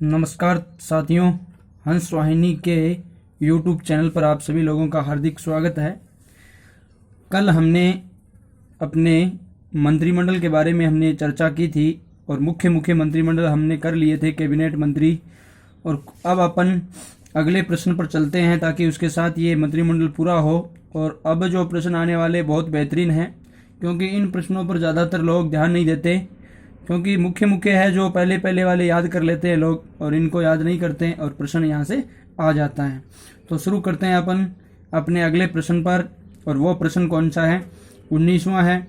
नमस्कार साथियों, हंस वाहिनी के YouTube चैनल पर आप सभी लोगों का हार्दिक स्वागत है। कल हमने अपने मंत्रिमंडल के बारे में हमने चर्चा की थी और मुख्य मंत्रिमंडल हमने कर लिए थे, कैबिनेट मंत्री। और अब अपन अगले प्रश्न पर चलते हैं ताकि उसके साथ ये मंत्रिमंडल पूरा हो। और अब जो प्रश्न आने वाले बहुत बेहतरीन हैं, क्योंकि इन प्रश्नों पर ज़्यादातर लोग ध्यान नहीं देते, क्योंकि मुख्य है जो पहले वाले याद कर लेते हैं लोग और इनको याद नहीं करते हैं और प्रश्न यहाँ से आ जाता है। तो शुरू करते हैं अपन अपने अगले प्रश्न पर। और वो प्रश्न कौन सा है? 19वां है।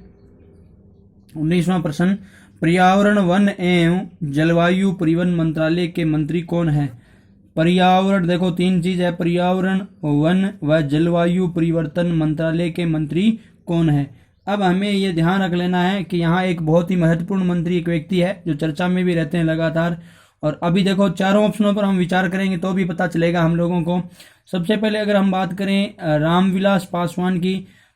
19वां प्रश्न, पर्यावरण, वन एवं जलवायु परिवर्तन मंत्रालय के मंत्री कौन है? पर्यावरण, देखो तीन चीज है, पर्यावरण, वन व जलवायु परिवर्तन मंत्रालय के मंत्री कौन है? अब हमें ये ध्यान रख लेना है कि यहाँ एक बहुत ही महत्वपूर्ण मंत्री, एक व्यक्ति है जो चर्चा में भी रहते हैं लगातार। और अभी देखो चारों ऑप्शनों पर हम विचार करेंगे तो भी पता चलेगा हम लोगों को। सबसे पहले अगर हम बात करें रामविलास पासवान की,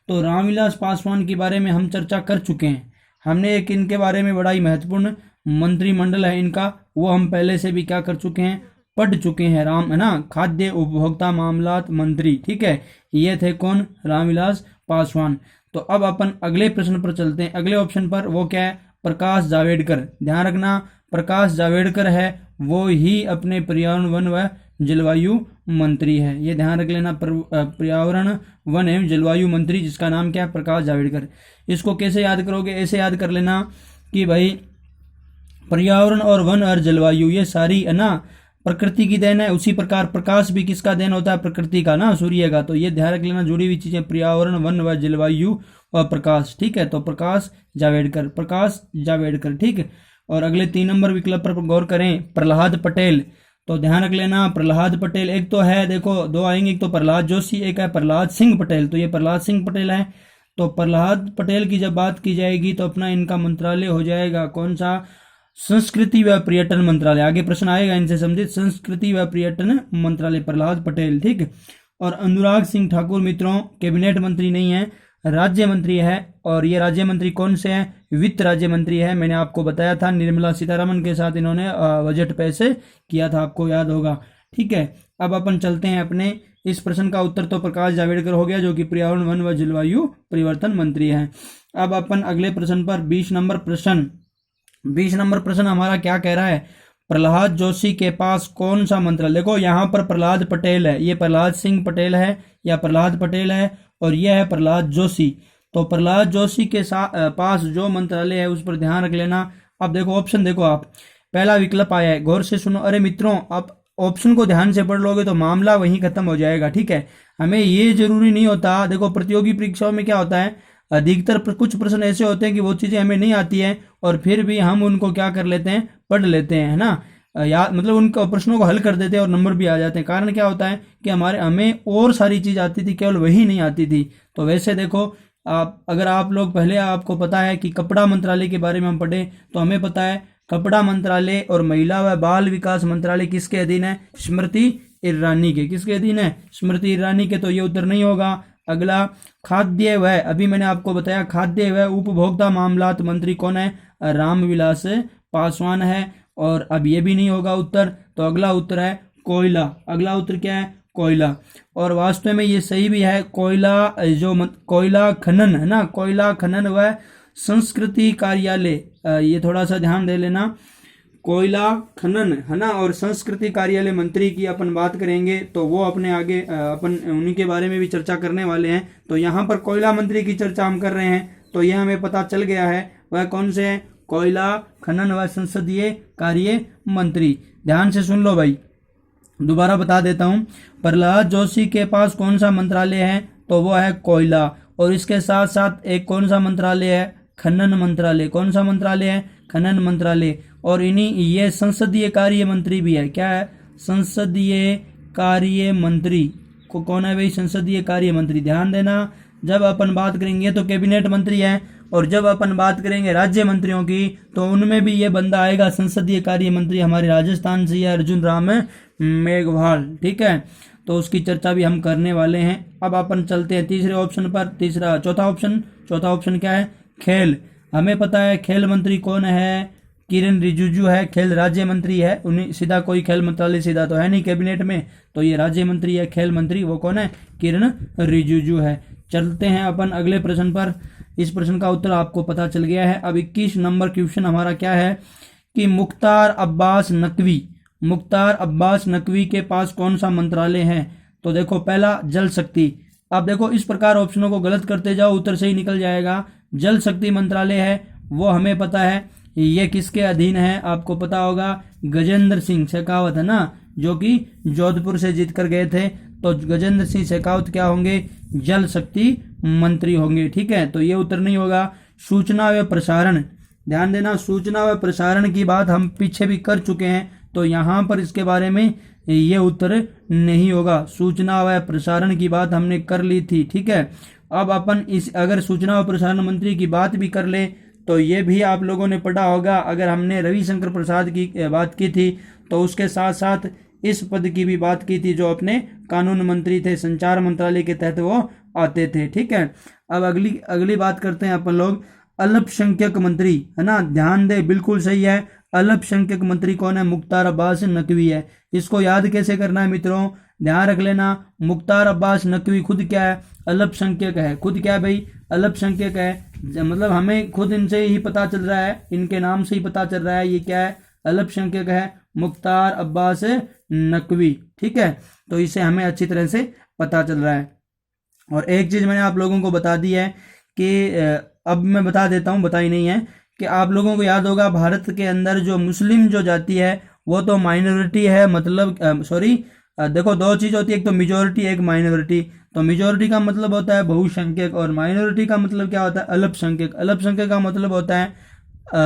तो रामविलास पासवान के बारे में हम चर्चा कर चुके हैं। हमने एक इनके बारे में बड़ा ही महत्वपूर्ण मंत्रिमंडल है इनका, वो हम पहले से भी क्या कर चुके हैं, पढ़ चुके हैं। राम है ना, खाद्य उपभोक्ता मामलात मंत्री, ठीक है, ये थे कौन? रामविलास पासवान। तो अब अपन अगले प्रश्न पर चलते हैं। अगले ऑप्शन पर वो क्या है? प्रकाश जावड़ेकर। ध्यान रखना, प्रकाश जावड़ेकर है वो ही अपने पर्यावरण, वन व जलवायु मंत्री है। ये ध्यान रख लेना, पर्यावरण, वन एवं जलवायु मंत्री, जिसका नाम क्या है? प्रकाश जावड़ेकर। इसको कैसे याद करोगे? ऐसे याद कर लेना कि भाई पर्यावरण और वन और जलवायु ये सारी है ना प्रकृति की देन है। उसी प्रकार प्रकाश भी किसका देन होता है? प्रकृति का ना, सूर्य का। तो ये ध्यान रख लेना, जुड़ी हुई चीजें पर्यावरण, वन व जलवायु और प्रकाश, ठीक है। तो प्रकाश जावड़ेकर, प्रकाश जावड़ेकर, ठीक है। और अगले 3 नंबर विकल्प पर गौर करें, प्रहलाद पटेल। तो ध्यान रख लेना, प्रहलाद पटेल एक तो है, देखो दो आएंगे, एक तो प्रहलाद जोशी, एक है प्रहलाद सिंह पटेल। तो ये प्रहलाद सिंह पटेल है। तो प्रहलाद पटेल की जब बात की जाएगी तो अपना इनका मंत्रालय हो जाएगा कौन सा? संस्कृति व पर्यटन मंत्रालय। आगे प्रश्न आएगा इनसे संबंधित, संस्कृति व पर्यटन मंत्रालय, प्रहलाद पटेल, ठीक। और अनुराग सिंह ठाकुर मित्रों कैबिनेट मंत्री नहीं है, राज्य मंत्री है। और ये राज्य मंत्री कौन से हैं? वित्त राज्य मंत्री है। मैंने आपको बताया था, निर्मला सीतारमन के साथ इन्होंने बजट पेश किया था, आपको याद होगा, ठीक है। अब अपन चलते हैं अपने इस प्रश्न का उत्तर तो प्रकाश जावड़ेकर हो गया, जो कि पर्यावरण, वन व जलवायु परिवर्तन मंत्री है। अब अपन अगले प्रश्न पर 20 नंबर प्रश्न, 20 नंबर प्रश्न हमारा क्या कह रहा है? प्रहलाद जोशी के पास कौन सा मंत्रालय? देखो यहाँ पर प्रहलाद पटेल है, ये प्रहलाद सिंह पटेल है या प्रहलाद पटेल है, और यह है प्रहलाद जोशी। तो प्रहलाद जोशी के पास जो मंत्रालय है उस पर ध्यान रख लेना। अब देखो ऑप्शन, देखो आप पहला विकल्प आया है, गौर से सुनो। अरे मित्रों, आप ऑप्शन को ध्यान से पढ़ लोगे तो मामला वहीं खत्म हो जाएगा, ठीक है। हमें ये जरूरी नहीं होता, देखो प्रतियोगी परीक्षाओं में क्या होता है, अधिकतर कुछ प्रश्न ऐसे होते हैं कि वो चीजें हमें नहीं आती है और फिर भी हम उनको क्या कर लेते हैं, पढ़ लेते हैं, है ना, या मतलब उन प्रश्नों को हल कर देते हैं और नंबर भी आ जाते हैं। कारण क्या होता है कि हमें और सारी चीज आती थी, केवल वही नहीं आती थी। तो वैसे देखो अगर आप लोग पहले, आपको पता है कि कपड़ा मंत्रालय के बारे में हम पढ़े, तो हमें पता है कपड़ा मंत्रालय और महिला व बाल विकास मंत्रालय किसके अधीन है? स्मृति ईरानी के। किसके अधीन है? स्मृति ईरानी के। तो ये उत्तर नहीं होगा। अगला खाद्य व, अभी मैंने आपको बताया खाद्य व उपभोक्ता मामलात मंत्री कौन है? रामविलास पासवान है। और अब ये भी नहीं होगा उत्तर। तो अगला उत्तर है कोयला। अगला उत्तर क्या है? कोयला। और वास्तव में ये सही भी है, कोयला जो कोयला खनन है ना, कोयला खनन व संस्कृति कार्यालय, ये थोड़ा सा ध्यान दे लेना, कोयला खनन है ना और संस्कृति कार्यालय मंत्री की अपन बात करेंगे तो वो अपने आगे अपन उन्हीं के बारे में भी चर्चा करने वाले हैं। तो यहाँ पर कोयला मंत्री की चर्चा हम कर रहे हैं, तो यह हमें पता चल गया है वह कौन से है? कोयला खनन व संसदीय कार्य मंत्री। ध्यान से सुन लो भाई, दोबारा बता देता हूँ। प्रहलाद जोशी के पास कौन सा मंत्रालय है? तो वो है कोयला। और इसके साथ साथ एक कौन सा मंत्रालय है? खनन मंत्रालय। कौन सा मंत्रालय है? खनन मंत्रालय। और इन्हीं ये संसदीय कार्य मंत्री भी है। क्या है? संसदीय कार्य मंत्री को कौन है भाई? संसदीय कार्य मंत्री। ध्यान देना, जब अपन बात करेंगे तो कैबिनेट मंत्री है, और जब अपन बात करेंगे राज्य मंत्रियों की तो उनमें भी ये बंदा आएगा, संसदीय कार्य मंत्री, हमारे राजस्थान से अर्जुन राम मेघवाल, ठीक है। तो उसकी चर्चा भी हम करने वाले हैं। अब अपन चलते हैं तीसरे ऑप्शन पर। चौथा ऑप्शन क्या है? खेल। हमें पता है खेल मंत्री कौन है? किरण रिजिजू है, खेल राज्य मंत्री है, उन्हें सीधा कोई खेल मंत्रालय सीधा तो है नहीं कैबिनेट में, तो ये राज्य मंत्री है खेल मंत्री, वो कौन है? किरण रिजिजू है। चलते हैं अपन अगले प्रश्न पर। इस प्रश्न का उत्तर आपको पता चल गया है। अब 21 नंबर क्वेश्चन हमारा क्या है कि मुख्तार अब्बास नकवी के पास कौन सा मंत्रालय है? तो देखो, पहला जल शक्ति। अब देखो, इस प्रकार ऑप्शनों को गलत करते जाओ, उत्तर सही निकल जाएगा। जल शक्ति मंत्रालय है, वो हमें पता है। ये किसके अधीन है? आपको पता होगा, गजेंद्र सिंह शेखावत है ना, जो कि जोधपुर से जीत कर गए थे। तो गजेंद्र सिंह शेखावत क्या होंगे? जल शक्ति मंत्री होंगे। ठीक है, तो ये उत्तर नहीं होगा। सूचना व प्रसारण, ध्यान देना, सूचना व प्रसारण की बात हम पीछे भी कर चुके हैं, तो यहाँ पर इसके बारे में ये उत्तर नहीं होगा। सूचना व प्रसारण की बात हमने कर ली थी। ठीक है, अब अपन इस अगर सूचना व प्रसारण मंत्री की बात भी कर ले तो ये भी आप लोगों ने पढ़ा होगा। अगर हमने रविशंकर प्रसाद की बात की थी तो उसके साथ साथ इस पद की भी बात की थी, जो अपने कानून मंत्री थे, संचार मंत्रालय के तहत वो आते थे। ठीक है, अब अगली बात करते हैं अपन लोग अल्पसंख्यक मंत्री, है ना। ध्यान दे, बिल्कुल सही है। अल्पसंख्यक मंत्री कौन है? मुख्तार अब्बास नकवी है। इसको याद कैसे करना है मित्रों? ध्यान रख लेना, मुख्तार अब्बास नकवी खुद क्या है? अल्पसंख्यक है। खुद क्या है भाई? अल्पसंख्यक है। मतलब हमें खुद इनसे ही पता चल रहा है, इनके नाम से ही पता चल रहा है ये क्या है? अल्पसंख्यक है, मुख्तार अब्बास नकवी। ठीक है, तो इसे हमें अच्छी तरह से पता चल रहा है। और एक चीज मैंने आप लोगों को बता दी है कि अब मैं बता देता हूँ, बताई नहीं है, कि आप लोगों को याद होगा भारत के अंदर जो मुस्लिम जो जाति है वो तो माइनॉरिटी है। मतलब देखो, दो चीज होती है, एक तो मेजोरिटी, एक माइनॉरिटी। तो मेजोरिटी का मतलब होता है बहुसंख्यक और माइनॉरिटी का मतलब क्या होता है? अल्पसंख्यक। अल्पसंख्यक का मतलब होता है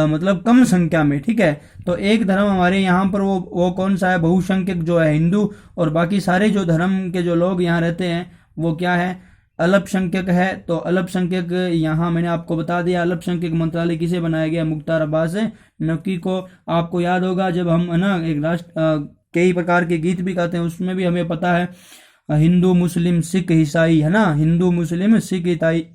मतलब कम संख्या में। ठीक है, तो एक धर्म हमारे यहाँ पर वो कौन सा है? बहुसंख्यक जो है हिंदू, और बाकी सारे जो धर्म के जो लोग यहाँ रहते हैं वो क्या है? अल्पसंख्यक है। तो अल्पसंख्यक यहाँ मैंने आपको बता दिया। अल्पसंख्यक मंत्रालय किसे बनाया गया? मुख्तार अब्बास नकवी को। आपको याद होगा जब हम, है ना, एक राष्ट्र कई प्रकार के गीत भी गाते हैं, उसमें भी हमें पता है हिंदू मुस्लिम सिख ईसाई, है ना, हिंदू मुस्लिम सिख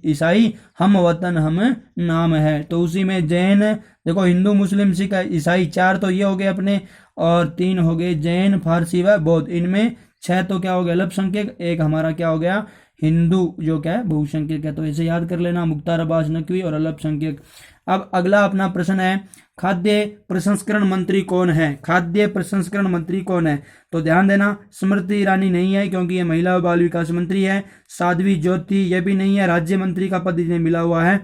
ईसाई हम वतन हम नाम है। तो उसी में जैन, देखो हिंदू मुस्लिम सिख ईसाई, 4 तो ये हो गए अपने, और 3 हो गए जैन फारसी व बौद्ध। इनमें 6 तो क्या हो गया? अल्पसंख्यक। एक हमारा क्या हो गया? हिंदू, जो क्या है? बहुसंख्यक है। तो इसे याद कर लेना, मुख्तार अब्बास नकवी और अल्पसंख्यक। अब अगला अपना प्रश्न है, खाद्य प्रसंस्करण मंत्री कौन है? खाद्य प्रसंस्करण मंत्री कौन है? तो ध्यान देना, स्मृति ईरानी नहीं है क्योंकि ये महिला और बाल विकास मंत्री है। साध्वी ज्योति ये भी नहीं है, राज्य मंत्री का पद इन्हें मिला हुआ है।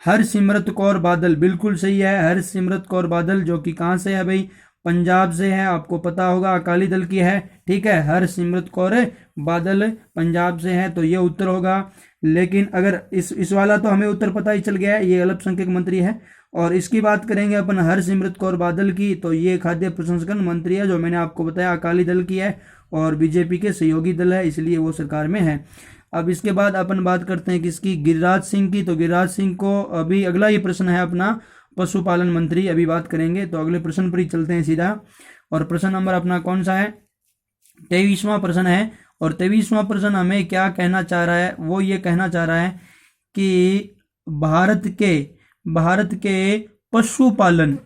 हरसिमरत कौर बादल, बिल्कुल सही है, हरसिमरत कौर बादल, जो कि कहाँ से है भाई? पंजाब से है। आपको पता होगा अकाली दल की है। ठीक है, हरसिमरत कौर बादल पंजाब से है, तो ये उत्तर होगा। लेकिन अगर इस वाला तो हमें उत्तर पता ही चल गया है, ये अल्पसंख्यक मंत्री है। और इसकी बात करेंगे अपन हरसिमरत कौर बादल की, तो ये खाद्य प्रसंस्करण मंत्री है, जो मैंने आपको बताया अकाली दल की है और बीजेपी के सहयोगी दल है, इसलिए वो सरकार में है। अब इसके बाद अपन बात करते हैं किसकी? गिरिराज सिंह की। तो गिरिराज सिंह को अभी अगला ही प्रश्न है अपना पशुपालन मंत्री, अभी बात करेंगे। तो अगले प्रश्न पर ही चलते हैं सीधा। और प्रश्न नंबर अपना कौन सा है? 23वां प्रश्न है। और 23वां प्रश्न हमें क्या कहना चाह रहा है? वो ये कहना चाह रहा है कि भारत के पशुपालन,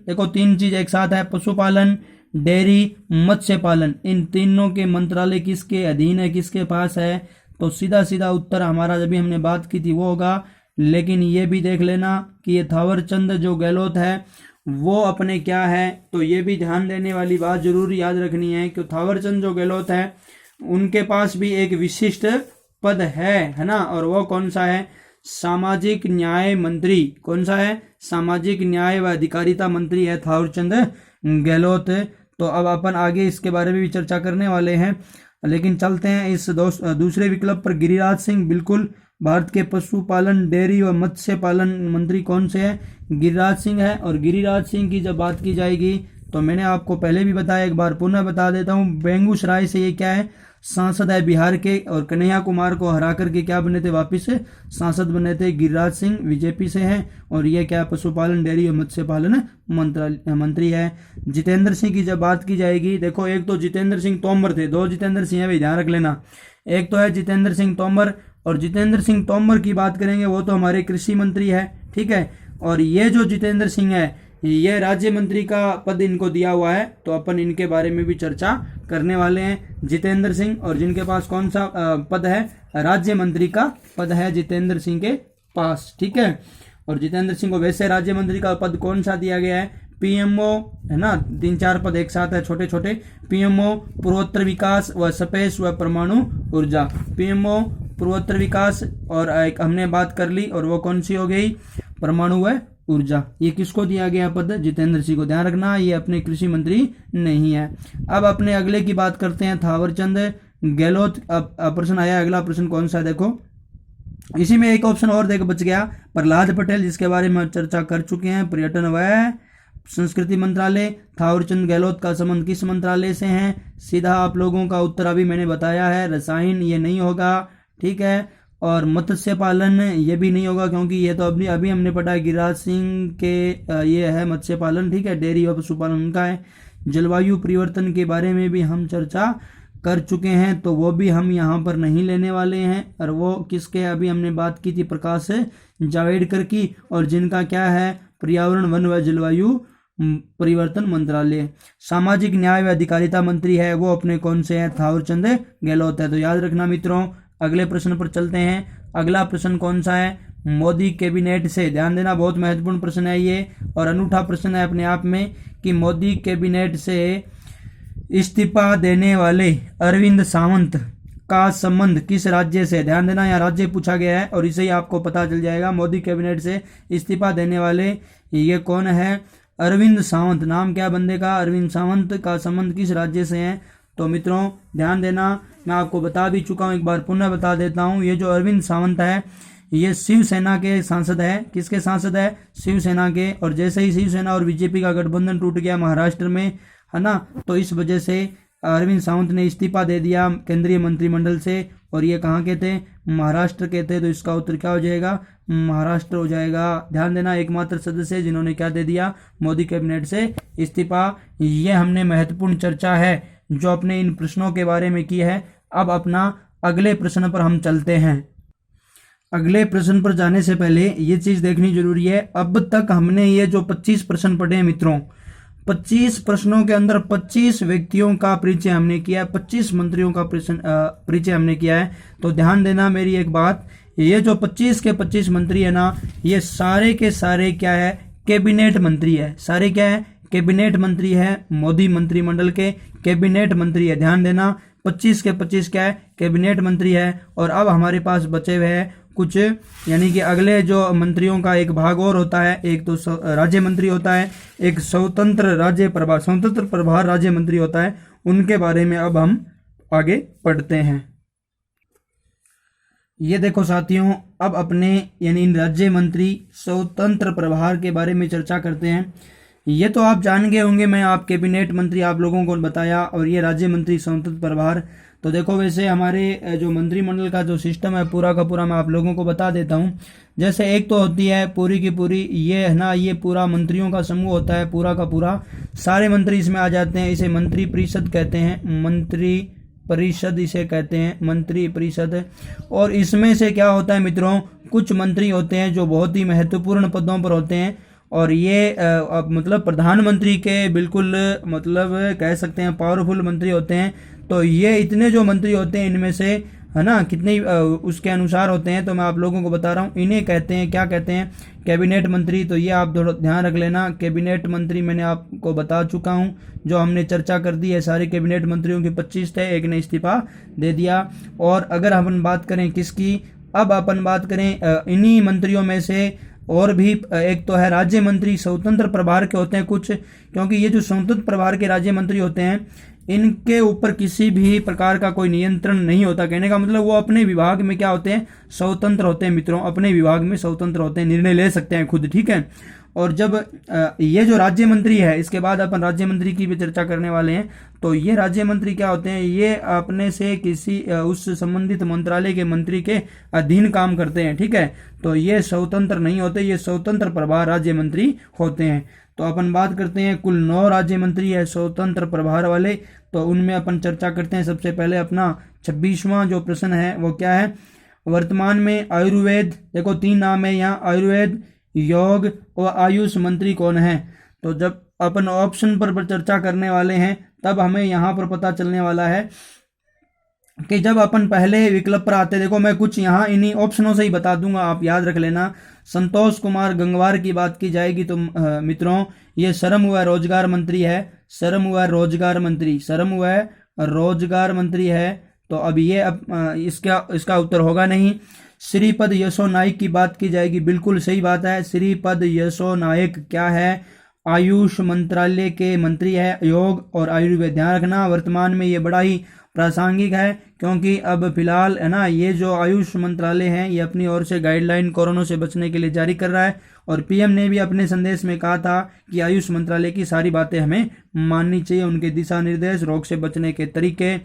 देखो 3 चीज एक साथ है, पशुपालन, डेयरी, मत्स्य पालन, इन तीनों के मंत्रालय किसके अधीन है, किसके पास है? तो सीधा सीधा उत्तर हमारा जब भी हमने बात की थी वो होगा। लेकिन ये भी देख लेना कि ये थावरचंद जो गहलोत है वो अपने क्या है, तो ये भी ध्यान देने वाली बात जरूर याद रखनी है कि थावरचंद जो गहलोत है उनके पास भी एक विशिष्ट पद है ना। और वो कौन सा है? सामाजिक न्याय मंत्री। कौन सा है? सामाजिक न्याय व अधिकारिता मंत्री है थावरचंद गहलोत। तो अब अपन आगे इसके बारे में भी चर्चा करने वाले हैं, लेकिन चलते हैं इस दूसरे विकल्प पर। गिरिराज सिंह, बिल्कुल, भारत के पशुपालन, डेयरी व मत्स्य पालन मंत्री कौन से है? गिरिराज सिंह है। और गिरिराज सिंह की जब बात की जाएगी तो मैंने आपको पहले भी बताया, एक बार पुनः बता देता हूँ, बेगूसराय से ये क्या है? सांसद है बिहार के। और कन्हैया कुमार को हरा करके क्या बने थे? वापिस सांसद बने थे। गिरिराज सिंह बीजेपी से हैं और ये क्या? पशुपालन, डेयरी और मत्स्य पालन मंत्री है। जितेंद्र सिंह की जब बात की जाएगी, देखो एक तो जितेंद्र सिंह तोमर थे, 2 जितेंद्र सिंह है भाई, ध्यान रख लेना। एक तो है जितेंद्र सिंह तोमर, और जितेंद्र सिंह तोमर की बात करेंगे वो तो हमारे कृषि मंत्री है। ठीक है, और ये जो जितेंद्र सिंह है ये राज्य मंत्री का पद इनको दिया हुआ है, तो अपन इनके बारे में भी चर्चा करने वाले हैं। जितेंद्र सिंह, और जिनके पास कौन सा पद है, राज्य मंत्री का पद है जितेंद्र सिंह के पास, ठीक है। और जितेंद्र सिंह को वैसे राज्य मंत्री का पद कौन सा दिया गया है, पीएमओ है ना, 3-4 पद एक साथ है छोटे छोटे, पीएमओ पूर्वोत्तर विकास व स्पेस व परमाणु ऊर्जा, पीएमओ पूर्वोत्तर विकास, और एक हमने बात कर ली, और वो कौन सी हो गई, परमाणु व ऊर्जा। ये किसको दिया गया पद, जितेंद्र सिंह को। ध्यान रखना ये अपने कृषि मंत्री नहीं है। अब अपने अगले की बात करते हैं, थावरचंद गहलोत। अब प्रश्न आया, अगला प्रश्न कौन सा है, देखो इसी में एक ऑप्शन और देख बच गया, प्रहलाद पटेल, जिसके बारे में चर्चा कर चुके हैं, पर्यटन व संस्कृति मंत्रालय। थावरचंद गहलोत का संबंध किस मंत्रालय से है, सीधा आप लोगों का उत्तर अभी मैंने बताया है, रसायन ये नहीं होगा, ठीक है। और मत्स्य पालन ये भी नहीं होगा, क्योंकि ये तो अभी हमने पढ़ा है, गिरिराज सिंह के ये है मत्स्य पालन, ठीक है, डेयरी और पशुपालन उनका है। जलवायु परिवर्तन के बारे में भी हम चर्चा कर चुके हैं, तो वो भी हम यहाँ पर नहीं लेने वाले हैं। और वो किसके, अभी हमने बात की थी, प्रकाश जावड़ेकर की, और जिनका क्या है, पर्यावरण वन व जलवायु परिवर्तन मंत्रालय। सामाजिक न्याय व अधिकारिता मंत्री है वो अपने कौन से हैं, थावरचंद गहलोत है। तो याद रखना मित्रों, अगले प्रश्न पर चलते हैं। अगला प्रश्न कौन सा है, मोदी कैबिनेट से, ध्यान देना बहुत महत्वपूर्ण प्रश्न है ये, और अनूठा प्रश्न है अपने आप में, कि मोदी कैबिनेट से इस्तीफा देने वाले अरविंद सावंत का संबंध किस राज्य से। ध्यान देना यहाँ राज्य पूछा गया है, और इसे ही आपको पता चल जाएगा। मोदी कैबिनेट से इस्तीफा देने वाले ये कौन है, अरविंद सावंत। नाम क्या बंदे का, अरविंद सावंत का संबंध किस राज्य से है। तो मित्रों ध्यान देना, मैं आपको बता भी चुका हूँ, एक बार पुनः बता देता हूँ। ये जो अरविंद सावंत है ये शिवसेना के सांसद है। किसके सांसद है, शिवसेना के। और जैसे ही शिवसेना और बीजेपी का गठबंधन टूट गया महाराष्ट्र में, है ना, तो इस वजह से अरविंद सावंत ने इस्तीफा दे दिया केंद्रीय मंत्रिमंडल से, और ये कहाँ के थे, महाराष्ट्र के थे। तो इसका उत्तर क्या हो जाएगा, महाराष्ट्र हो जाएगा। ध्यान देना, एकमात्र सदस्य जिन्होंने क्या दे दिया, मोदी कैबिनेट से इस्तीफा। ये हमने महत्वपूर्ण चर्चा है जो अपने इन प्रश्नों के बारे में की है। अब अपना अगले प्रश्न पर हम चलते हैं। अगले प्रश्न पर जाने से पहले ये चीज देखनी जरूरी है, अब तक हमने ये जो 25 प्रश्न पढ़े हैं मित्रों, 25 प्रश्नों के अंदर 25 व्यक्तियों का परिचय हमने किया है, 25 मंत्रियों का परिचय हमने किया है। तो ध्यान देना मेरी एक बात, ये जो 25 के 25 मंत्री है ना, ये सारे के सारे क्या है, कैबिनेट मंत्री है। सारे क्या है, कैबिनेट मंत्री है, मोदी मंत्रिमंडल के कैबिनेट मंत्री है। ध्यान देना, 25 के 25 क्या है, कैबिनेट मंत्री है। और अब हमारे पास बचे हुए हैं कुछ, यानी कि अगले जो मंत्रियों का एक भाग और होता है, एक तो राज्य मंत्री होता है, एक स्वतंत्र प्रभार राज्य मंत्री होता है। उनके बारे में अब हम आगे पढ़ते हैं। ये देखो साथियों, अब अपने यानी राज्य मंत्री स्वतंत्र प्रभार के बारे में चर्चा करते हैं। ये तो आप जान गए होंगे, मैं आप कैबिनेट मंत्री आप लोगों को बताया, और ये राज्य मंत्री स्वतंत्र प्रभार। तो देखो वैसे हमारे जो मंत्रिमंडल का जो सिस्टम है पूरा का पूरा मैं आप लोगों को बता देता हूँ। जैसे एक तो होती है पूरी की पूरी, ये है ना, ये पूरा मंत्रियों का समूह होता है, पूरा का पूरा सारे मंत्री इसमें आ जाते हैं। इसे मंत्री परिषद कहते हैं, मंत्री परिषद इसे कहते हैं, मंत्री परिषद। और इसमें से क्या होता है मित्रों, कुछ मंत्री होते हैं जो बहुत ही महत्वपूर्ण पदों पर होते हैं, और ये मतलब प्रधानमंत्री के बिल्कुल मतलब कह सकते हैं पावरफुल मंत्री होते हैं। तो ये इतने जो मंत्री होते हैं इनमें से, है ना, कितने उसके अनुसार होते हैं, तो मैं आप लोगों को बता रहा हूँ। इन्हें कहते हैं, क्या कहते हैं, कैबिनेट मंत्री। तो ये आप थोड़ा ध्यान रख लेना, कैबिनेट मंत्री मैंने आपको बता चुका हूँ, जो हमने चर्चा कर दी है। सारे कैबिनेट मंत्रियों के 25 थे, एक ने इस्तीफा दे दिया। और अगर हम बात करें किसकी, अब अपन बात करें इन्हीं मंत्रियों में से और भी एक तो है राज्य मंत्री, स्वतंत्र प्रभार के होते हैं कुछ, क्योंकि ये जो स्वतंत्र प्रभार के राज्य मंत्री होते हैं इनके ऊपर किसी भी प्रकार का कोई नियंत्रण नहीं होता। कहने का मतलब वो अपने विभाग में क्या होते हैं, स्वतंत्र होते हैं मित्रों, अपने विभाग में स्वतंत्र होते हैं, निर्णय ले सकते हैं खुद, ठीक है। और जब ये जो राज्य मंत्री है, इसके बाद अपन राज्य मंत्री की भी चर्चा करने वाले हैं। तो ये राज्य मंत्री क्या होते हैं, ये अपने से किसी उस संबंधित मंत्रालय के मंत्री के अधीन काम करते हैं, ठीक है। तो ये स्वतंत्र नहीं होते, ये स्वतंत्र प्रभार राज्य मंत्री होते हैं। तो अपन बात करते हैं, कुल 9 राज्य मंत्री है स्वतंत्र प्रभार वाले। तो उनमें अपन चर्चा करते हैं। सबसे पहले अपना 26वां जो प्रश्न है वो क्या है, वर्तमान में आयुर्वेद, देखो 3 नाम है यहाँ, आयुर्वेद, योग और आयुष मंत्री कौन है। तो जब अपन ऑप्शन पर चर्चा करने वाले हैं तब हमें यहाँ पर पता चलने वाला है कि जब अपन पहले विकल्प पर आते, देखो मैं कुछ यहाँ इन्हीं ऑप्शनों से ही बता दूंगा, आप याद रख लेना। संतोष कुमार गंगवार की बात की जाएगी तो मित्रों ये श्रम व रोजगार मंत्री है, श्रम व रोजगार मंत्री, श्रम व रोजगार मंत्री है। तो अब ये इसका उत्तर होगा नहीं। श्रीपद यशो नाइक की बात की जाएगी, बिल्कुल सही बात है। श्रीपद यशो नाइक क्या है, आयुष मंत्रालय के मंत्री है, योग और आयुर्वेद। ध्यान रखना वर्तमान में ये बड़ा ही प्रासंगिक है क्योंकि अब फिलहाल है ना ये जो आयुष मंत्रालय है ये अपनी ओर से गाइडलाइन कोरोना से बचने के लिए जारी कर रहा है और पीएम ने भी अपने संदेश में कहा था कि आयुष मंत्रालय की सारी बातें हमें माननी चाहिए, उनके दिशा निर्देश, रोग से बचने के तरीके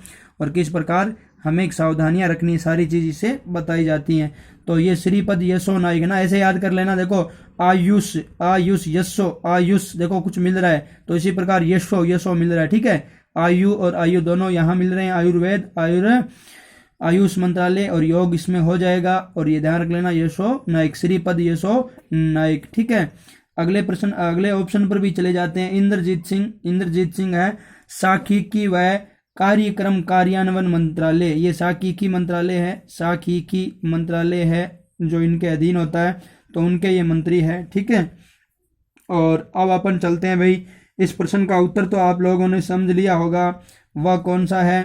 और किस प्रकार हमें सावधानियां रखनी, सारी चीज इससे बताई जाती हैं। तो ये श्रीपद यशो नाइक ना ऐसे याद कर लेना। देखो आयुष आयुष यशो आयुष देखो कुछ मिल रहा है तो इसी प्रकार यशो यशो मिल रहा है, ठीक है। आयु और आयु दोनों यहाँ मिल रहे हैं, आयुर्वेद आयुष मंत्रालय और योग इसमें हो जाएगा। और ये ध्यान रख लेना यशो नाइक, श्रीपद यशो नाइक, ठीक है। अगले प्रश्न अगले ऑप्शन पर भी चले जाते हैं। इंद्रजीत सिंह है सांख्यिकी व कार्यक्रम कार्यान्वयन मंत्रालय, ये सांख्यिकी मंत्रालय है, सांख्यिकी मंत्रालय है जो इनके अधीन होता है, तो उनके ये मंत्री है, ठीक है। और अब अपन चलते हैं भाई, इस प्रश्न का उत्तर तो आप लोगों ने समझ लिया होगा, वह कौन सा है,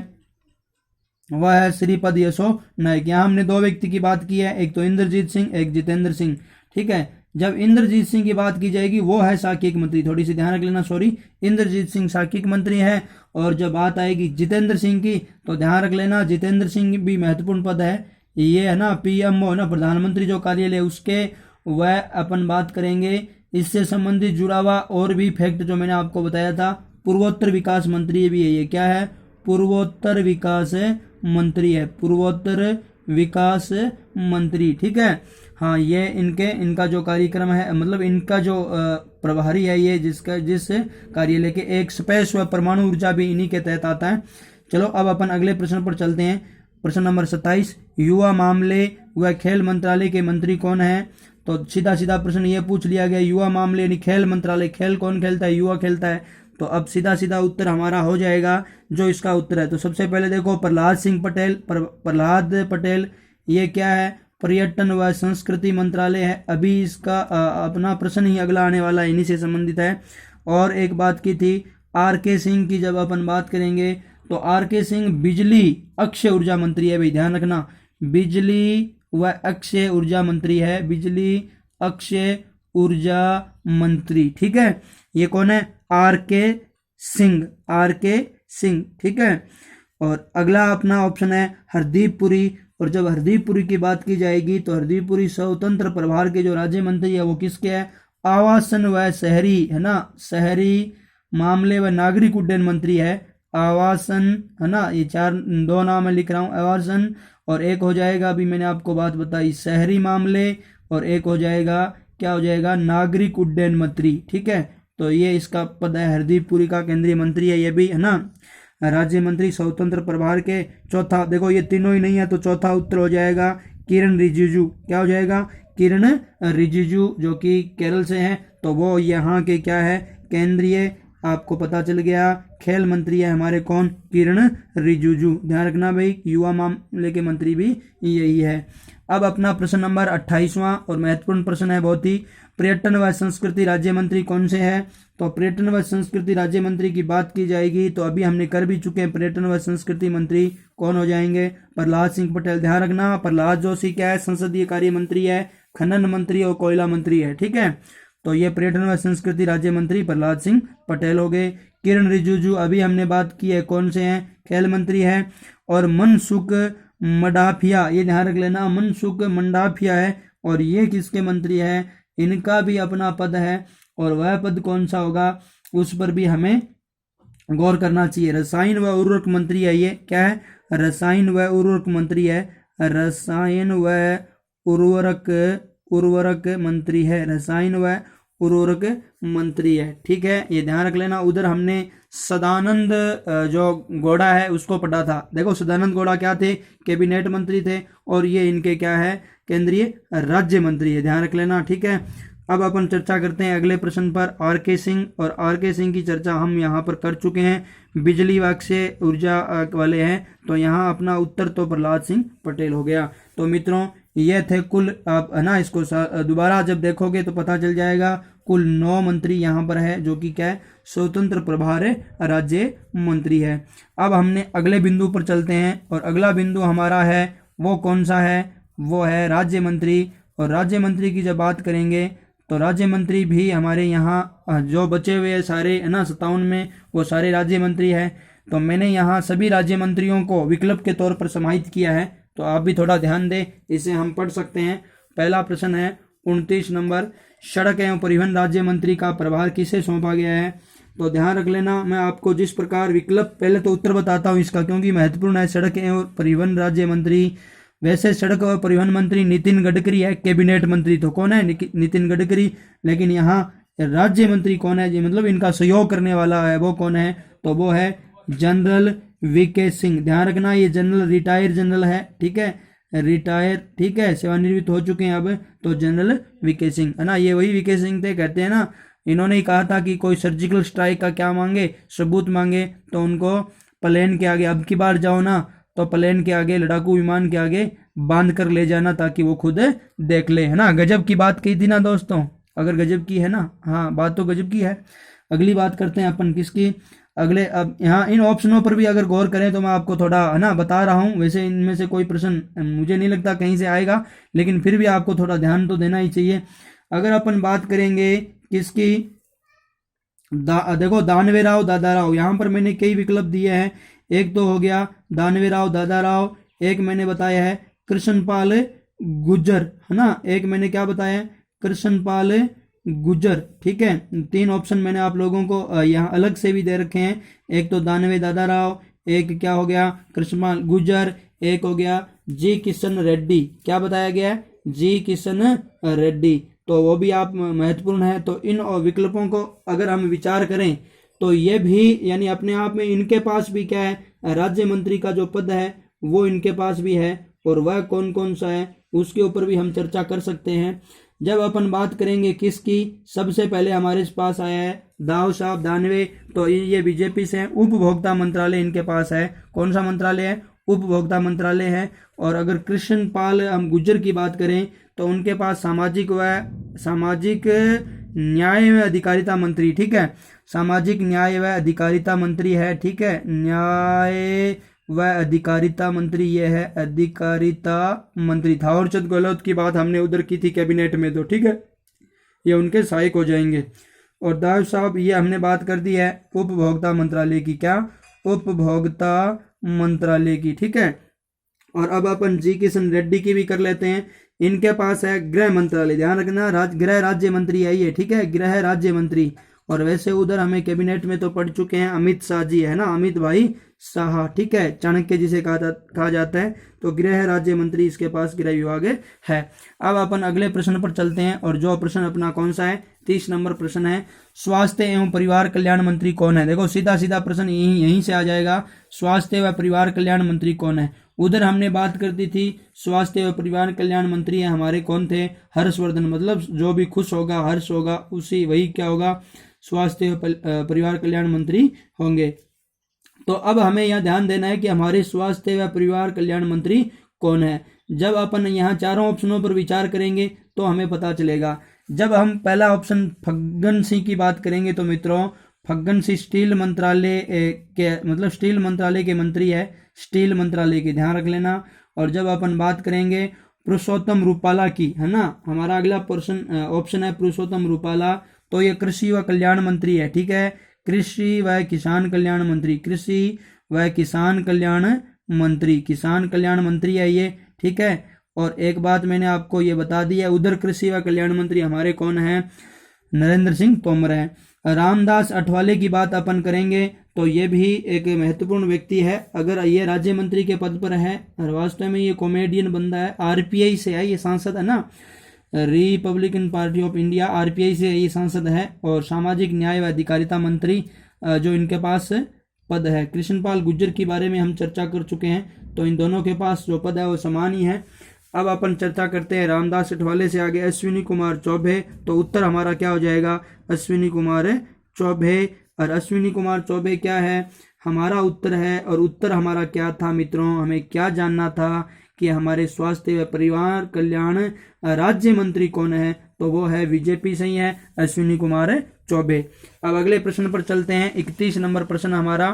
वह है श्रीपद यशो नाइक। यहाँ हमने दो व्यक्ति की बात की है, एक तो इंद्रजीत सिंह, एक जितेंद्र सिंह, ठीक है। जब इंद्रजीत सिंह की बात की जाएगी वो है सांख्यिकी मंत्री, थोड़ी सी ध्यान रख लेना, सॉरी, इंद्रजीत सिंह सांख्यिकी मंत्री है। और जब बात आएगी जितेंद्र सिंह की तो ध्यान रख लेना जितेंद्र सिंह भी महत्वपूर्ण पद है, ये है ना पीएमओ ना प्रधानमंत्री जो कार्यालय उसके, वह अपन बात करेंगे। इससे संबंधित जुड़ा हुआ और भी फैक्ट जो मैंने आपको बताया था, पूर्वोत्तर विकास मंत्री भी है, ये क्या है, पूर्वोत्तर विकास मंत्री है, पूर्वोत्तर विकास मंत्री, ठीक है। हाँ ये इनका जो कार्यक्रम है, मतलब इनका जो प्रभारी है ये जिस कार्यालय के, एक स्पेस व परमाणु ऊर्जा भी इन्हीं के तहत आता है। चलो अब अपन अगले प्रश्न पर चलते हैं। प्रश्न नंबर 27, युवा मामले व खेल मंत्रालय के मंत्री कौन है। तो सीधा सीधा प्रश्न ये पूछ लिया गया, युवा मामले यानी खेल मंत्रालय, खेल कौन खेलता है, युवा खेलता है। तो अब सीधा सीधा उत्तर हमारा हो जाएगा जो इसका उत्तर है। तो सबसे पहले देखो प्रहलाद सिंह पटेल, प्रहलाद पटेल ये क्या है, पर्यटन व संस्कृति मंत्रालय है। अभी इसका अपना प्रश्न ही अगला आने वाला इन्हीं से संबंधित है। और एक बात की थी आर के सिंह की, जब अपन बात करेंगे तो आर के सिंह बिजली अक्षय ऊर्जा मंत्री है भाई, ध्यान रखना, बिजली व अक्षय ऊर्जा मंत्री है, बिजली अक्षय ऊर्जा मंत्री, ठीक है। ये कौन है, आर के सिंह, आर के सिंह, ठीक है। और अगला अपना ऑप्शन है हरदीप पुरी। और जब हरदीप पुरी की बात की जाएगी तो हरदीप पुरी स्वतंत्र प्रभार के जो राज्य मंत्री है वो किसके है, आवासन व शहरी है ना, शहरी मामले व नागरिक उड्डयन मंत्री है, आवासन है ना, ये दो नाम मैं लिख रहा हूँ, आवासन और एक हो जाएगा, अभी मैंने आपको बात बताई शहरी मामले, और एक हो जाएगा क्या हो जाएगा, नागरिक उड्डयन मंत्री, ठीक है। तो ये इसका पद है, हरदीप पुरी का केंद्रीय मंत्री है ये भी है ना, राज्य मंत्री स्वतंत्र प्रभार के। चौथा देखो ये तीनों ही नहीं है तो चौथा उत्तर हो जाएगा किरण रिजिजू, क्या हो जाएगा, किरण रिजिजू जो कि केरल से हैं, तो वो यहाँ के क्या है, केंद्रीय, आपको पता चल गया, खेल मंत्री है हमारे कौन, किरण रिजिजू। ध्यान रखना भाई युवा मामले के मंत्री भी यही है। अब अपना प्रश्न नंबर 28वां और महत्वपूर्ण प्रश्न है बहुत ही, पर्यटन व संस्कृति राज्य मंत्री कौन से है। तो पर्यटन व संस्कृति राज्य मंत्री की बात की जाएगी तो अभी हमने कर भी चुके हैं, पर्यटन व संस्कृति मंत्री कौन हो जाएंगे, प्रहलाद सिंह पटेल। ध्यान रखना प्रहलाद जोशी क्या है, संसदीय कार्य मंत्री है, खनन मंत्री और कोयला मंत्री है, ठीक है। तो ये पर्यटन व संस्कृति राज्य मंत्री प्रहलाद सिंह पटेल हो गए। किरण रिजिजू अभी हमने बात की है कौन से हैं, खेल मंत्री है। और मनसुख मंडाविया, ये ध्यान रख लेना, मनसुख मंडाविया है, और ये किसके मंत्री है, इनका भी अपना पद है, और वह पद कौन सा होगा उस पर भी हमें गौर करना चाहिए। रसायन व उर्वरक मंत्री है, ये क्या है, रसायन व उर्वरक मंत्री है, रसायन व उर्वरक मंत्री है, रसायन व उर्वरक मंत्री है, ठीक है। ये ध्यान रख लेना। उधर हमने सदानंद जो गौड़ा है उसको पढ़ा था, देखो सदानंद गौड़ा क्या थे, कैबिनेट मंत्री थे, और ये इनके क्या है, केंद्रीय राज्य मंत्री है, ध्यान रख लेना, ठीक है। अब अपन चर्चा करते हैं अगले प्रश्न पर, आर के सिंह। और आर के सिंह की चर्चा हम यहाँ पर कर चुके हैं, बिजली विभाग से ऊर्जा वाले हैं, तो यहाँ अपना उत्तर तो प्रहलाद सिंह पटेल हो गया। तो मित्रों ये थे कुल, आप है ना इसको दोबारा जब देखोगे तो पता चल जाएगा, कुल 9 मंत्री यहाँ पर है, जो कि क्या है, स्वतंत्र प्रभार राज्य मंत्री है। अब हमने अगले बिंदु पर चलते हैं, और अगला बिंदु हमारा है वो कौन सा है, वो है राज्य मंत्री। और राज्य मंत्री की जब बात करेंगे तो राज्य मंत्री भी हमारे यहाँ जो बचे हुए सारे है ना 57 में, वो सारे राज्य मंत्री है। तो मैंने यहाँ सभी राज्य मंत्रियों को विकल्प के तौर पर समाहित किया है, तो आप भी थोड़ा ध्यान दें, इसे हम पढ़ सकते हैं। पहला प्रश्न है 29 नंबर, सड़क एवं परिवहन राज्य मंत्री का प्रभार किसे सौंपा गया है। तो ध्यान रख लेना, मैं आपको जिस प्रकार विकल्प, पहले तो उत्तर बताता हूँ इसका क्योंकि महत्वपूर्ण है। सड़क एवं परिवहन राज्य मंत्री, वैसे सड़क और परिवहन मंत्री नितिन गडकरी है, कैबिनेट मंत्री तो कौन है, नितिन गडकरी। लेकिन यहाँ राज्य मंत्री कौन है जी, मतलब इनका सहयोग करने वाला है वो कौन है, तो वो है जनरल वीके सिंह। ध्यान रखना ये जनरल रिटायर्ड जनरल है, ठीक है, रिटायर, ठीक है, सेवानिवृत्त हो चुके हैं अब, तो जनरल वीके सिंह है ना, ये वही वीके सिंह थे, कहते हैं ना, इन्होंने ही कहा था कि कोई सर्जिकल स्ट्राइक का क्या मांगे, सबूत मांगे, तो उनको प्लेन के आगे, अब की बार जाओ ना तो प्लेन के आगे, लड़ाकू विमान के आगे बांध कर ले जाना ताकि वो खुद देख ले, है ना। गजब की बात की थी ना दोस्तों, अगर गजब की है ना, हाँ बात तो गजब की है। अगली बात करते हैं अपन किसकी, अगले, अब यहाँ इन ऑप्शनों पर भी अगर गौर करें तो मैं आपको थोड़ा है ना बता रहा हूँ, वैसे इनमें से कोई प्रश्न मुझे नहीं लगता कहीं से आएगा, लेकिन फिर भी आपको थोड़ा ध्यान तो देना ही चाहिए। अगर अपन बात करेंगे किसकी, देखो दानवे राव दादाराव, यहाँ पर मैंने कई विकल्प दिए हैं, एक तो हो गया दानवे राव दादाराव, एक मैंने बताया है कृष्णपाल गुर्जर, है ना, एक मैंने क्या बताया, कृष्णपाल गुर्जर, ठीक है। 3 ऑप्शन मैंने आप लोगों को यहाँ अलग से भी दे रखे हैं, एक तो दानवे दादाराव, एक क्या हो गया कृष्णपाल गुर्जर, एक हो गया जी किशन रेड्डी, क्या बताया गया है, जी किशन रेड्डी, तो वो भी आप महत्वपूर्ण है। तो इन विकल्पों को अगर हम विचार करें तो ये भी यानी अपने आप में इनके पास भी क्या है, राज्य मंत्री का जो पद है वो इनके पास भी है, और वह कौन कौन सा है उसके ऊपर भी हम चर्चा कर सकते हैं। जब अपन बात करेंगे किसकी, सबसे पहले हमारे पास आया है दाव साहब दानवे, तो ये बीजेपी से हैं, उपभोक्ता मंत्रालय इनके पास है, कौन सा मंत्रालय है, उपभोक्ता मंत्रालय है। और अगर कृष्णपाल हम गुर्जर की बात करें तो उनके पास सामाजिक न्याय व अधिकारिता मंत्री, ठीक है, सामाजिक न्याय व अधिकारिता मंत्री है, ठीक है, न्याय व अधिकारिता मंत्री ये है, अधिकारिता मंत्री। थावरचंद गहलोत की बात हमने उधर की थी कैबिनेट में, तो ठीक है ये उनके सहायक हो जाएंगे। और दाव साहब ये हमने बात कर दी है उपभोक्ता मंत्रालय की, क्या, उपभोक्ता मंत्रालय की, ठीक है। और अब अपन जी किशन रेड्डी की भी कर लेते हैं, इनके पास है गृह मंत्रालय, ध्यान रखना गृह राज्य मंत्री है ये, ठीक है, गृह राज्य मंत्री। और वैसे उधर हमें कैबिनेट में तो पढ़ चुके हैं अमित शाह जी, है ना, अमित भाई शाह, ठीक है, चाणक्य जिसे कहा जाता है, तो गृह राज्य मंत्री इसके पास गृह विभाग है। अब अपन अगले प्रश्न पर चलते हैं, और जो प्रश्न अपना कौन सा है, 30 नंबर प्रश्न है, स्वास्थ्य एवं परिवार कल्याण मंत्री कौन है। देखो सीधा सीधा प्रश्न यहीं से आ जाएगा, स्वास्थ्य व परिवार कल्याण मंत्री कौन है। उधर हमने बात कर दी थी स्वास्थ्य एवं परिवार कल्याण मंत्री है हमारे कौन थे, हर्षवर्धन, मतलब जो भी खुश होगा, हर्ष होगा, उसी वही क्या होगा, स्वास्थ्य एवं परिवार कल्याण मंत्री होंगे। तो अब हमें यह ध्यान देना है कि हमारे स्वास्थ्य व परिवार कल्याण मंत्री कौन है। जब अपन यहाँ चारों ऑप्शनों पर विचार करेंगे तो हमें पता चलेगा। जब हम पहला ऑप्शन फग्गन सिंह की बात करेंगे तो मित्रों फग्गन सिंह स्टील मंत्रालय के, मतलब स्टील मंत्रालय के मंत्री है, स्टील मंत्रालय की, ध्यान रख लेना। और जब अपन बात करेंगे पुरुषोत्तम रूपाला की, है ना, हमारा अगला ऑप्शन है पुरुषोत्तम रूपाला, तो ये कृषि व कल्याण मंत्री है, ठीक है, कृषि व किसान कल्याण मंत्री, कृषि व किसान कल्याण मंत्री, किसान कल्याण मंत्री है ये, ठीक है। और एक बात मैंने आपको ये बता दी है, उधर कृषि व कल्याण मंत्री हमारे कौन है, नरेंद्र सिंह तोमर है। रामदास अठवाले की बात अपन करेंगे तो ये भी एक महत्वपूर्ण व्यक्ति है, अगर ये राज्य मंत्री के पद पर है, वास्तव में ये कॉमेडियन बंदा है, आरपीआई से है, ये सांसद है ना, Republican party of India, RPI से ये सांसद है। और सामाजिक न्याय व अधिकारिता मंत्री जो इनके पास पद है, कृष्णपाल गुर्जर के बारे में हम चर्चा कर चुके हैं, तो इन दोनों के पास जो पद है वो समान ही है। अब अपन चर्चा करते हैं रामदास अठवाले से आगे अश्विनी कुमार चौबे। तो उत्तर हमारा क्या हो जाएगा, अश्विनी कुमार चौबे। और अश्विनी कुमार चौबे क्या है, हमारा उत्तर है। और उत्तर हमारा क्या था मित्रों, हमें क्या जानना था कि हमारे स्वास्थ्य व परिवार कल्याण राज्य मंत्री कौन है, तो वो है बीजेपी से ही है, अश्विनी कुमार चौबे। अब अगले प्रश्न पर चलते हैं। 31 नंबर प्रश्न हमारा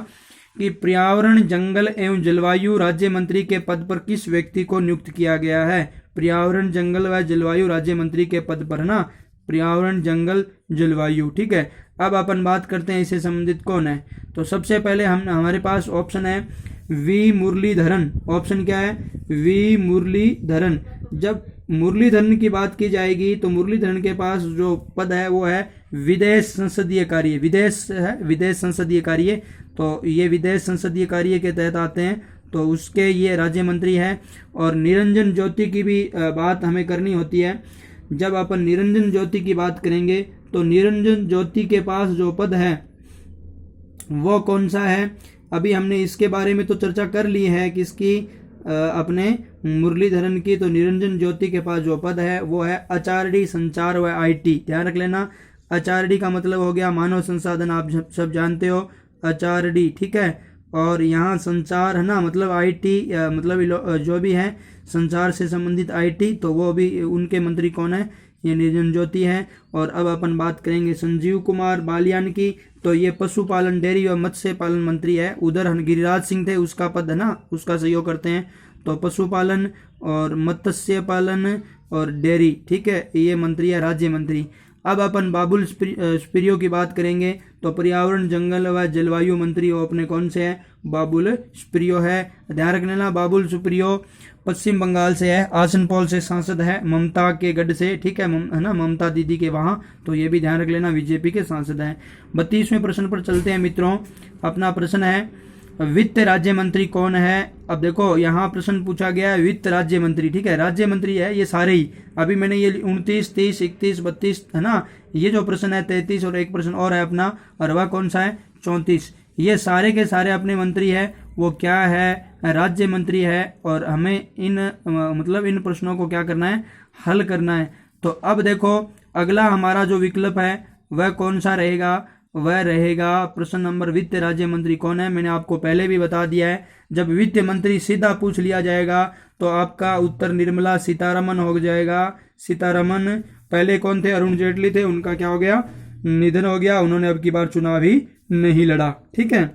कि पर्यावरण जंगल एवं जलवायु राज्य मंत्री के पद पर किस व्यक्ति को नियुक्त किया गया है। पर्यावरण जंगल व जलवायु राज्य मंत्री के पद पर ना, पर्यावरण जंगल जलवायु, ठीक है। अब अपन बात करते हैं इससे संबंधित कौन है। तो सबसे पहले हमारे पास ऑप्शन है वी मुरलीधरन। ऑप्शन क्या है, वी मुरलीधरन। जब मुरलीधरन की बात की जाएगी तो मुरलीधरन के पास जो पद है वो है विदेश संसदीय कार्य। विदेश है, विदेश संसदीय कार्य। तो ये विदेश संसदीय कार्य के तहत आते हैं, तो उसके ये राज्य मंत्री है। और निरंजन ज्योति की भी बात हमें करनी होती है। जब अपन निरंजन ज्योति की बात करेंगे तो निरंजन ज्योति के पास जो पद है वो कौन सा है। अभी हमने इसके बारे में तो चर्चा कर ली है किसकी, अपने मुरलीधरन की। तो निरंजन ज्योति के पास जो पद है वो है एचआरडी संचार व आईटी। ध्यान रख लेना, एचआरडी का मतलब हो गया मानव संसाधन, आप सब जानते हो एचआरडी, ठीक है। और यहाँ संचार है ना, मतलब आईटी, मतलब जो भी है संचार से संबंधित आईटी, तो वो भी उनके मंत्री कौन है, ये निरंजन ज्योति है। और अब अपन बात करेंगे संजीव कुमार बालियान की। तो ये पशुपालन डेयरी व मत्स्य पालन मंत्री है। उधर गिरिराज सिंह थे, उसका पद है ना, उसका सहयोग करते हैं। तो पशुपालन और मत्स्य पालन और डेयरी, ठीक है, ये मंत्री है, राज्य मंत्री। अब अपन बाबुल सुप्रियो की बात करेंगे। तो पर्यावरण जंगल व जलवायु मंत्री वो अपने कौन से है, बाबुल सुप्रियो है। ध्यान रख लेना, बाबुल सुप्रियो पश्चिम बंगाल से है, आसनसोल से सांसद है, ममता के गढ़ से, ठीक है ना, ममता दीदी के वहाँ। तो ये भी ध्यान रख लेना, बीजेपी के सांसद हैं। 32वें प्रश्न पर चलते हैं मित्रों। अपना प्रश्न है वित्त राज्य मंत्री कौन है। अब देखो यहाँ प्रश्न पूछा गया है वित्त राज्य मंत्री, ठीक है, राज्य मंत्री है ये सारे ही। अभी मैंने ये 29, 30, 31, 32 है ना, ये जो प्रश्न है 33 और एक प्रश्न और है अपना, और वह कौन सा है 34। ये सारे के सारे अपने मंत्री है, वो क्या है, राज्य मंत्री है। और हमें इन मतलब इन प्रश्नों को क्या करना है, हल करना है। तो अब देखो अगला हमारा जो विकल्प है वह कौन सा रहेगा, वह रहेगा प्रश्न नंबर वित्त राज्य मंत्री कौन है। मैंने आपको पहले भी बता दिया है, जब वित्त मंत्री सीधा पूछ लिया जाएगा तो आपका उत्तर निर्मला सीतारमन हो जाएगा। सीतारमन पहले कौन थे, अरुण जेटली थे, उनका क्या हो गया, निधन हो गया, उन्होंने अब की बार चुनाव ही नहीं लड़ा, ठीक है।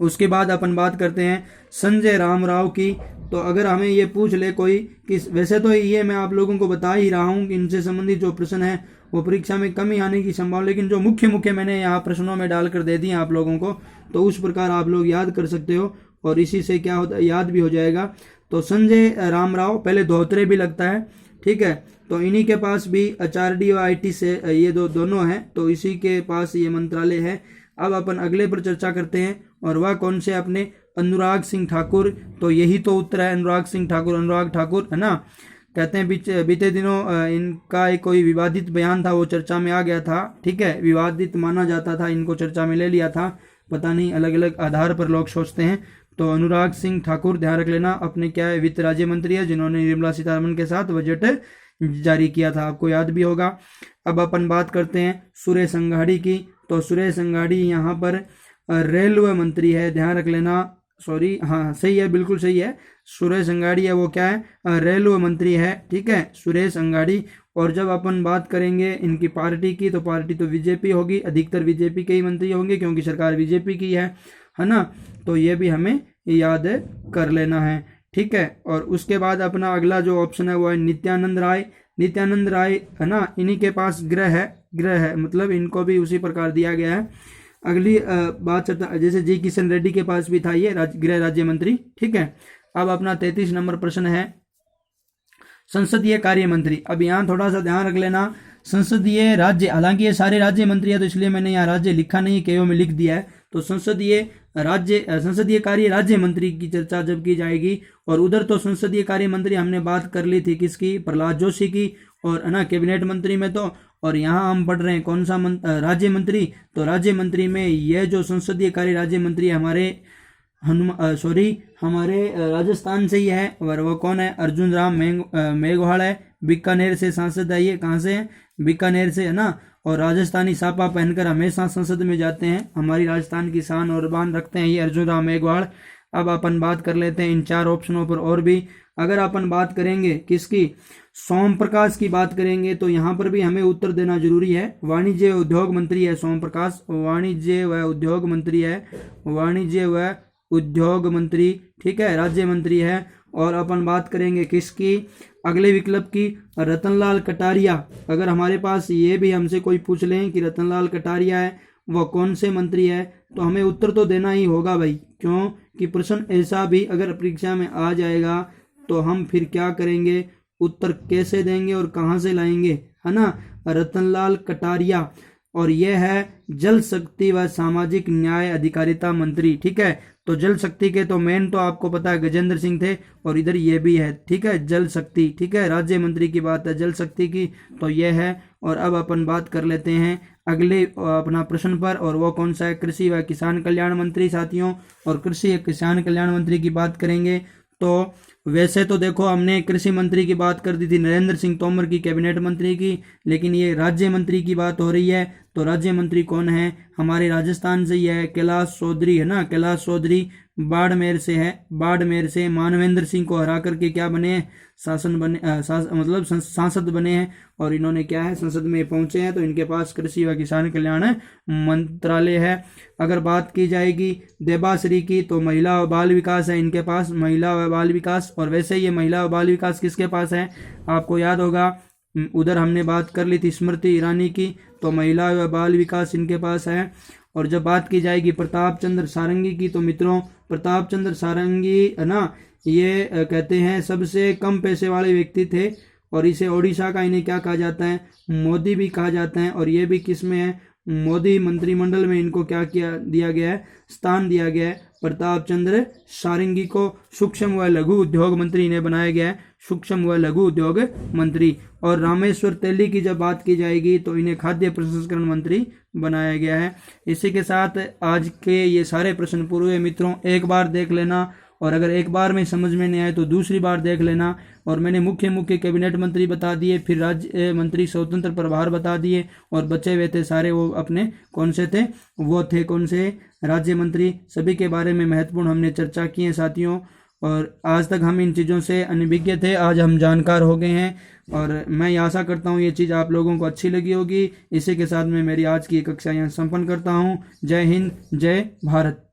उसके बाद अपन बात करते हैं संजय राम राव की। तो अगर हमें ये पूछ ले कोई कि, वैसे तो ये मैं आप लोगों को बता ही रहा हूँ कि इनसे संबंधित जो प्रश्न है वो परीक्षा में कम ही आने की संभावना, लेकिन जो मुख्य मैंने यहाँ प्रश्नों में डालकर दे दिए आप लोगों को, तो उस प्रकार आप लोग याद कर सकते हो और इसी से क्या होता है, याद भी हो जाएगा। तो संजय राम राव, पहले धोत्रे भी लगता है, ठीक है। तो इन्हीं के पास भी एचआरडी और आईटी से ये दोनों हैं, तो इसी के पास ये मंत्रालय है। अब अपन अगले पर चर्चा करते हैं, और वह कौन से, अपने अनुराग सिंह ठाकुर। तो यही तो उत्तर है, अनुराग सिंह ठाकुर, अनुराग ठाकुर है ना। कहते हैं बीते दिनों इनका एक कोई विवादित बयान था, वो चर्चा में आ गया था, ठीक है, विवादित माना जाता था, इनको चर्चा में ले लिया था, पता नहीं अलग अलग आधार पर लोग सोचते हैं। तो अनुराग सिंह ठाकुर ध्यान रख लेना, अपने क्या है, वित्त राज्य मंत्री है, जिन्होंने निर्मला सीतारमन के साथ बजट जारी किया था, आपको याद भी होगा। अब अपन बात करते हैं सुरेश अंगाड़ी की। तो सुरेश अंगाड़ी यहाँ पर रेलवे मंत्री है, ध्यान रख लेना, सॉरी, हाँ सही है, बिल्कुल सही है, सुरेश अंगाड़ी है, वो क्या है, रेलवे मंत्री है, ठीक है, सुरेश अंगाड़ी। और जब अपन बात करेंगे इनकी पार्टी की, तो पार्टी तो बीजेपी होगी, अधिकतर बीजेपी के ही मंत्री होंगे क्योंकि सरकार बीजेपी की है ना। तो ये भी हमें याद कर लेना है, ठीक है। और उसके बाद अपना अगला जो ऑप्शन है वो है नित्यानंद राय। नित्यानंद राय है ना, इन्हीं के पास गृह है, मतलब इनको भी उसी प्रकार दिया गया है। अगली बात चलता, जैसे जी किशन रेड्डी के पास भी था ये गृह राज्य मंत्री, ठीक है। अब अपना 33 नंबर प्रश्न है संसदीय कार्य मंत्री। अब यहाँ थोड़ा सा ध्यान रख लेना, संसदीय राज्य, हालांकि ये सारे राज्य मंत्री है तो इसलिए मैंने यहाँ राज्य लिखा नहीं, केओ में लिख दिया है। तो संसदीय कार्य राज्य मंत्री की चर्चा जब की जाएगी, और उधर तो संसदीय कार्य मंत्री हमने बात कर ली थी किसकी, प्रहलाद जोशी की, और है ना कैबिनेट मंत्री में तो। और यहाँ हम पढ़ रहे हैं कौन सा राज्य मंत्री। तो राज्य मंत्री में यह जो संसदीय कार्य राज्य मंत्री हमारे हमारे राजस्थान से ही है, और वो कौन है? अर्जुन राम मेघवाल है। बीकानेर से सांसद है, ये कहाँ से है? बीकानेर से, है ना। और राजस्थानी सापा पहनकर हमेशा संसद में जाते हैं, हमारी राजस्थान की शान और बान रखते हैं ये अर्जुन राम मेघवाल। अब अपन बात कर लेते हैं इन 4 ऑप्शनों पर और भी। अगर अपन बात करेंगे किसकी, सोम प्रकाश की बात करेंगे, तो यहाँ पर भी हमें उत्तर देना जरूरी है। वाणिज्य उद्योग मंत्री है सोम प्रकाश, वाणिज्य व उद्योग मंत्री है, वाणिज्य व उद्योग मंत्री, ठीक है, राज्य मंत्री है। और अपन बात करेंगे किसकी, अगले विकल्प की, रतनलाल कटारिया। अगर हमारे पास ये भी हमसे कोई पूछ लें कि रतनलाल कटारिया है वह कौन से मंत्री है, तो हमें उत्तर तो देना ही होगा भाई, क्यों कि प्रश्न ऐसा भी अगर परीक्षा में आ जाएगा तो हम फिर क्या करेंगे, उत्तर कैसे देंगे और कहाँ से लाएंगे, है ना। रतनलाल कटारिया, और यह है जल शक्ति व सामाजिक न्याय अधिकारिता मंत्री, ठीक है। तो जल शक्ति के तो मेन तो आपको पता है गजेंद्र सिंह थे, और इधर ये भी है, ठीक है, जल शक्ति, ठीक है, राज्य मंत्री की बात है जल शक्ति की, तो यह है। और अब अपन बात कर लेते हैं अगले अपना प्रश्न पर, और वो कौन सा है, कृषि व किसान कल्याण मंत्री साथियों। और कृषि व किसान कल्याण मंत्री की बात करेंगे तो वैसे तो देखो हमने कृषि मंत्री की बात कर दी थी नरेंद्र सिंह तोमर की, कैबिनेट मंत्री की, लेकिन ये राज्य मंत्री की बात हो रही है। तो राज्य मंत्री कौन है, हमारे राजस्थान से ही है, कैलाश चौधरी, है ना। कैलाश चौधरी बाड़मेर से है, बाड़मेर से मानवेंद्र सिंह को हरा करके क्या बने, सांसद बने हैं, और इन्होंने क्या है, संसद में पहुंचे हैं। तो इनके पास कृषि व किसान कल्याण मंत्रालय है। अगर बात की जाएगी देबाश्री की, तो महिला व बाल विकास है इनके पास, महिला व बाल विकास। और वैसे ये महिला व बाल विकास किसके पास है, आपको याद होगा उधर हमने बात कर ली थी स्मृति ईरानी की, तो महिला व बाल विकास इनके पास है। और जब बात की जाएगी प्रताप चंद्र सारंगी की, तो मित्रों प्रताप चंद्र सारंगी, है ना, ये कहते हैं सबसे कम पैसे वाले व्यक्ति थे, और इसे ओडिशा का इन्हें क्या कहा जाता है, मोदी भी कहा जाता है। और ये भी किस में है, मोदी मंत्रिमंडल में इनको क्या किया दिया गया है, स्थान दिया गया है। प्रताप चंद्र सारंगी को सूक्ष्म व लघु उद्योग मंत्री इन्हें बनाया गया है, सूक्ष्म व लघु उद्योग मंत्री। और रामेश्वर तेली की जब बात की जाएगी तो इन्हें खाद्य प्रसंस्करण मंत्री बनाया गया है। इसी के साथ आज के ये सारे प्रश्न पूरे हुए मित्रों, एक बार देख लेना, और अगर एक बार में समझ में नहीं आए तो दूसरी बार देख लेना। और मैंने मुख्य कैबिनेट मंत्री बता दिए, फिर राज्य मंत्री स्वतंत्र प्रभार बता दिए, और बचे हुए थे सारे वो अपने कौन से थे, वो थे कौन से, राज्य मंत्री। सभी के बारे में महत्वपूर्ण हमने चर्चा की है साथियों, और आज तक हम इन चीज़ों से अनभिज्ञ थे, आज हम जानकार हो गए हैं। और मैं आशा करता हूँ ये चीज़ आप लोगों को अच्छी लगी होगी। इसी के साथ मैं मेरी आज की कक्षा यहाँ संपन्न करता हूँ। जय हिंद, जय भारत।